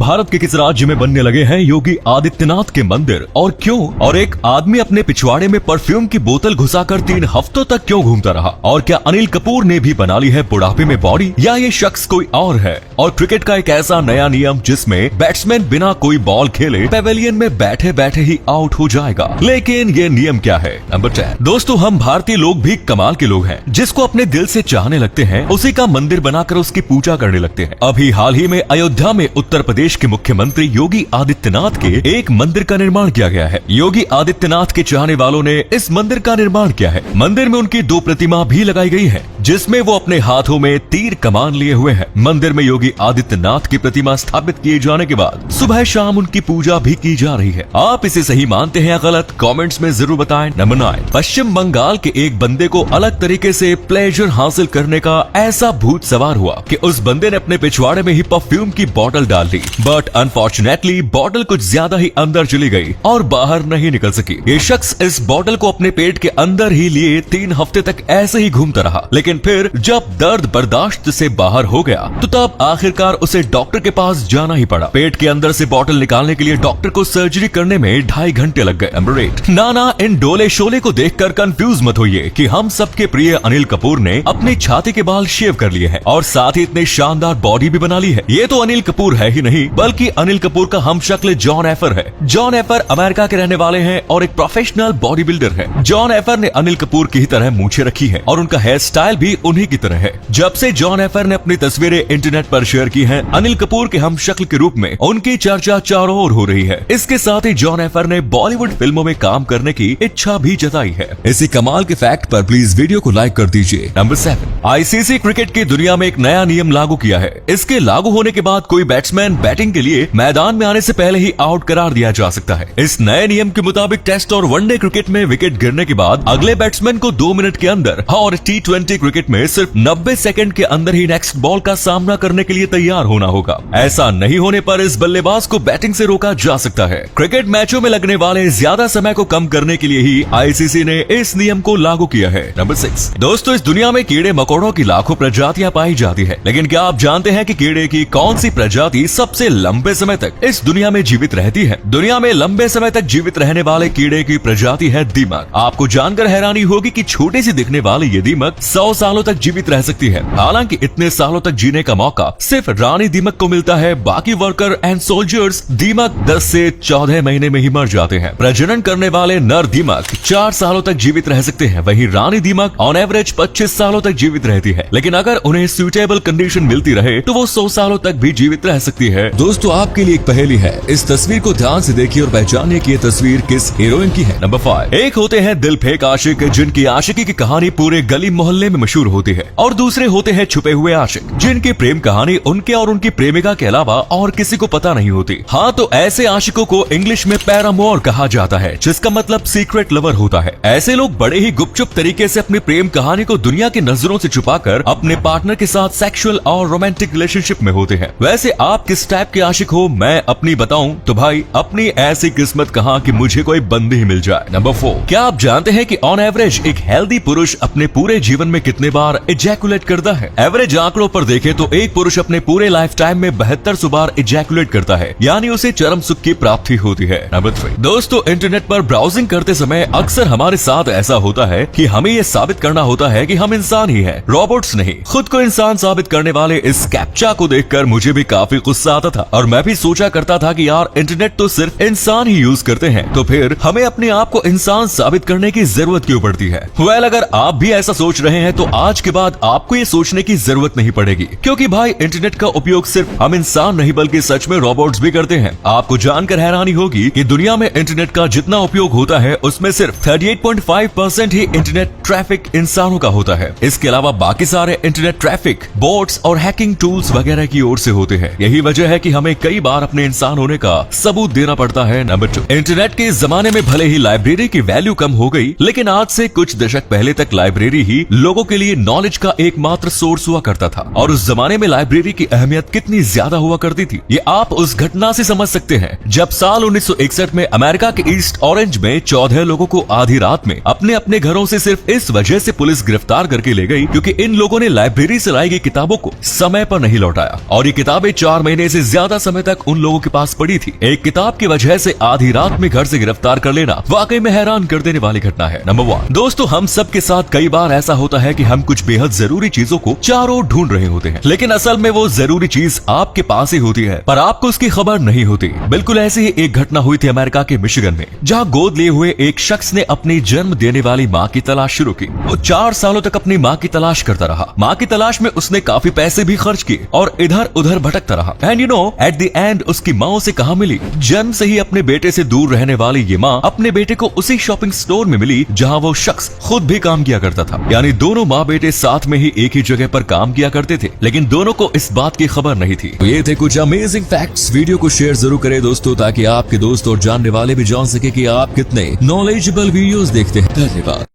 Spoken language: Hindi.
भारत के किस राज्य में बनने लगे हैं योगी आदित्यनाथ के मंदिर और क्यों? और एक आदमी अपने पिछवाड़े में परफ्यूम की बोतल घुसाकर 3 हफ्तों तक क्यों घूमता रहा? और क्या अनिल कपूर ने भी बना ली है बुढ़ापे में बॉडी, या ये शख्स कोई और है? और क्रिकेट का एक ऐसा नया नियम जिसमें बैट्समैन बिना कोई बॉल खेले पेवेलियन में बैठे बैठे ही आउट हो जाएगा। लेकिन ये नियम क्या है? नंबर 10। दोस्तों, हम भारतीय लोग भी कमाल के लोग हैं। जिसको अपने दिल से चाहने लगते हैं उसी का मंदिर बनाकर उसकी पूजा करने लगते हैं। अभी हाल ही में अयोध्या में उत्तर प्रदेश के मुख्यमंत्री योगी आदित्यनाथ के एक मंदिर का निर्माण किया गया है। योगी आदित्यनाथ के चाहने वालों ने इस मंदिर का निर्माण किया है। मंदिर में उनकी 2 प्रतिमा भी लगाई गई है जिसमें वो अपने हाथों में तीर कमान लिए हुए हैं। मंदिर में योगी आदित्यनाथ की प्रतिमा स्थापित किए जाने के बाद सुबह शाम उनकी पूजा भी की जा रही है। आप इसे सही मानते हैं या गलत? कमेंट्स में जरूर बताएं। नंबर 9। पश्चिम बंगाल के एक बंदे को अलग तरीके से प्लेजर हासिल करने का ऐसा भूत सवार हुआ कि उस बंदे ने अपने पिछवाड़े में ही परफ्यूम की बोतल डाल दी। बट अनफॉर्चुनेटली बोतल कुछ ज्यादा ही अंदर चली गई और बाहर नहीं निकल सकी। ये शख्स इस बोतल को अपने पेट के अंदर ही लिए 3 हफ्ते तक ऐसे ही घूमता रहा। लेकिन फिर जब दर्द बर्दाश्त से बाहर हो गया तो तब आखिरकार उसे डॉक्टर के पास जाना ही पड़ा। पेट के अंदर से बोतल निकालने के लिए डॉक्टर को सर्जरी करने में 2.5 घंटे लग गए। नंबर 8। नाना, इन डोले शोले को देखकर कंफ्यूज मत होइए कि हम सबके प्रिय अनिल कपूर ने अपनी छाती के बाल शेव कर लिए हैं और साथ ही इतने शानदार बॉडी भी बना ली है। ये तो अनिल कपूर है ही नहीं बल्कि अनिल कपूर का हमशक्ल जॉन एफर है। जॉन एफर अमेरिका के रहने वाले हैं और एक प्रोफेशनल बॉडी बिल्डर है। जॉन एफर ने अनिल कपूर की ही तरह मूछें रखी है और उनका हेयर स्टाइल भी उन्हीं की तरह है। जब से जॉन एफर ने अपनी तस्वीरें इंटरनेट पर शेयर की हैं, अनिल कपूर के हमशक्ल के रूप में उनकी चर्चा चारों ओर हो रही है। इसके साथ ही जॉन एफर ने बॉलीवुड फिल्मों में काम करने की इच्छा भी जताई है। इसी कमाल के फैक्ट पर प्लीज वीडियो को लाइक कर दीजिए। नंबर 7। आईसीसी क्रिकेट की दुनिया में एक नया नियम लागू किया है। इसके लागू होने के बाद कोई बैट्समैन बैटिंग के लिए मैदान में आने से पहले ही आउट करार दिया जा सकता है। इस नए नियम के मुताबिक टेस्ट और वनडे क्रिकेट में विकेट गिरने के बाद अगले बैट्समैन को 2 मिनट के अंदर और T20 क्रिकेट में सिर्फ 90 सेकंड के अंदर ही नेक्स्ट बॉल का सामना करने के लिए तैयार होना होगा। ऐसा नहीं होने पर इस बल्लेबाज को बैटिंग से रोका जा सकता है। क्रिकेट मैचों में लगने वाले ज्यादा समय को कम करने के लिए ही आईसीसी ने इस नियम को लागू किया है। नंबर 6। दोस्तों, इस दुनिया में कीड़े मकोड़ों की लाखों प्रजातियां पाई जाती है, लेकिन क्या आप जानते हैं कि कीड़े की कौन सी प्रजाति सबसे लंबे समय तक इस दुनिया में जीवित रहती है? दुनिया में लंबे समय तक जीवित रहने वाले कीड़े की प्रजाति है दीमक। आपको जानकर हैरानी होगी कि छोटी सी दिखने वाली ये दीमक 100 सालों तक जीवित रह सकती है। हालांकि इतने सालों तक जीने का मौका सिर्फ रानी दीमक को मिलता है। बाकी वर्कर एंड सोल्जर्स दीमक 10 से 14 महीने में ही मर जाते हैं। प्रजनन करने वाले नर दीमक 4 सालों तक जीवित रह सकते हैं, वहीं रानी दीमक ऑन एवरेज 25 सालों तक जीवित रहती है। लेकिन अगर उन्हें सूटेबल कंडीशन मिलती रहे तो वो 100 सालों तक भी जीवित रह सकती है। दोस्तों, आपके लिए एक पहेली है। इस तस्वीर को ध्यान से देखिए और पहचानिए कि ये तस्वीर किस हीरोइन की है। नंबर 5। एक होते हैं दिल फेंक आशिक जिनकी आशिकी की कहानी पूरे गली मोहल्ले में मशहूर होती है, और दूसरे होते हैं छुपे हुए आशिक जिनकी प्रेम कहानी उनके और उनकी प्रेमिका के अलावा और किसी को पता नहीं होती। हाँ, तो ऐसे आशिकों को इंग्लिश में पैरामोर कहा जाता है, जिसका मतलब सीक्रेट लवर होता है। ऐसे लोग बड़े ही गुपचुप तरीके से अपनी प्रेम कहानी को दुनिया की नजरों से छुपाकर अपने पार्टनर के साथ सेक्सुअल और रोमांटिक रिलेशनशिप में होते हैं। वैसे आप किस टाइप के आशिक हो, मैं अपनी बताऊं तो भाई अपनी ऐसी किस्मत कहाँ कि मुझे कोई बंदी ही मिल जाए। नंबर 4। क्या आप जानते हैं कि ऑन एवरेज एक हेल्दी पुरुष अपने पूरे जीवन में कितने बार इजैकुलेट करता है? एवरेज आंकड़ों पर देखें तो एक पुरुष अपने पूरे लाइफ टाइम में 72 बार इजैकुलेट करता है, यानी उसे चरम सुख की प्राप्ति होती है। नंबर 3। दोस्तों, इंटरनेट पर ब्राउजिंग करते समय अक्सर हमारे साथ ऐसा होता है कि हमें ये साबित करना होता है कि हम इंसान ही हैं, रोबोट्स नहीं। खुद को इंसान साबित करने वाले इस कैप्चा को देखकर मुझे भी काफी गुस्सा आता था और मैं भी सोचा करता था कि यार इंटरनेट तो सिर्फ इंसान ही यूज करते हैं, तो फिर हमें अपने आप को इंसान साबित करने की जरूरत क्यों पड़ती है? वेल, अगर आप भी ऐसा सोच रहे हैं तो आज के बाद आपको ये सोचने की जरूरत नहीं पड़ेगी, क्योंकि भाई इंटरनेट का उपयोग सिर्फ हम इंसान नहीं बल्कि सच में रोबोट्स भी करते हैं। आपको जानकर हैरानी होगी कि दुनिया में इंटरनेट का जितना उपयोग होता है उसमें सिर्फ 38.5% ही इंटरनेट ट्रैफिक इंसानों का होता है। इसके अलावा बाकी सारे इंटरनेट ट्रैफिक बोट्स और हैकिंग टूल्स वगैरह की ओर से होते हैं। यही वजह है कि हमें कई बार अपने इंसान होने का सबूत देना पड़ता है। नंबर 2। इंटरनेट के जमाने में भले ही लाइब्रेरी की वैल्यू कम हो गई, लेकिन आज से कुछ दशक पहले तक लाइब्रेरी ही लोगों के के लिए नॉलेज का एकमात्र सोर्स हुआ करता था। और उस जमाने में लाइब्रेरी की अहमियत कितनी ज्यादा हुआ करती थी ये आप उस घटना से समझ सकते हैं जब साल 1961 में अमेरिका के ईस्ट ऑरेंज में 14 लोगों को आधी रात में अपने अपने घरों से सिर्फ इस वजह से पुलिस गिरफ्तार करके ले गई क्योंकि इन लोगों ने लाइब्रेरी से लाई गई किताबों को समय पर नहीं लौटाया। और ये किताबें 4 महीने से ज्यादा समय तक उन लोगों के पास पड़ी थी। एक किताब की वजह से आधी रात में घर से गिरफ्तार कर लेना वाकई में हैरान कर देने वाली घटना है। नंबर 1 दोस्तों, हम सब के साथ कई बार ऐसा होता है कि हम कुछ बेहद जरूरी चीजों को चारों ढूंढ रहे होते हैं, लेकिन असल में वो जरूरी चीज आपके पास ही होती है पर आपको उसकी खबर नहीं होती। बिल्कुल ऐसी ही एक घटना हुई थी अमेरिका के मिशिगन में, जहां गोद लिए हुए एक शख्स ने अपनी जन्म देने वाली माँ की तलाश शुरू की। वो 4 सालों तक अपनी माँ की तलाश करता रहा। माँ की तलाश में उसने काफी पैसे भी खर्च किए और इधर उधर भटकता रहा। And you know at the end उसकी माँ उसे कहाँ मिली? जन्म से ही अपने बेटे से दूर रहने वाली ये माँ अपने बेटे को उसी शॉपिंग स्टोर में मिली जहाँ वो शख्स खुद भी काम किया करता था। यानी दोनों माँ बेटे साथ में ही एक ही जगह पर काम किया करते थे, लेकिन दोनों को इस बात की खबर नहीं थी। तो ये थे कुछ अमेजिंग फैक्ट्स। वीडियो को शेयर जरूर करें दोस्तों, ताकि आपके दोस्त और जानने वाले भी जान सके कि आप कितने नॉलेजेबल वीडियोस देखते हैं। धन्यवाद।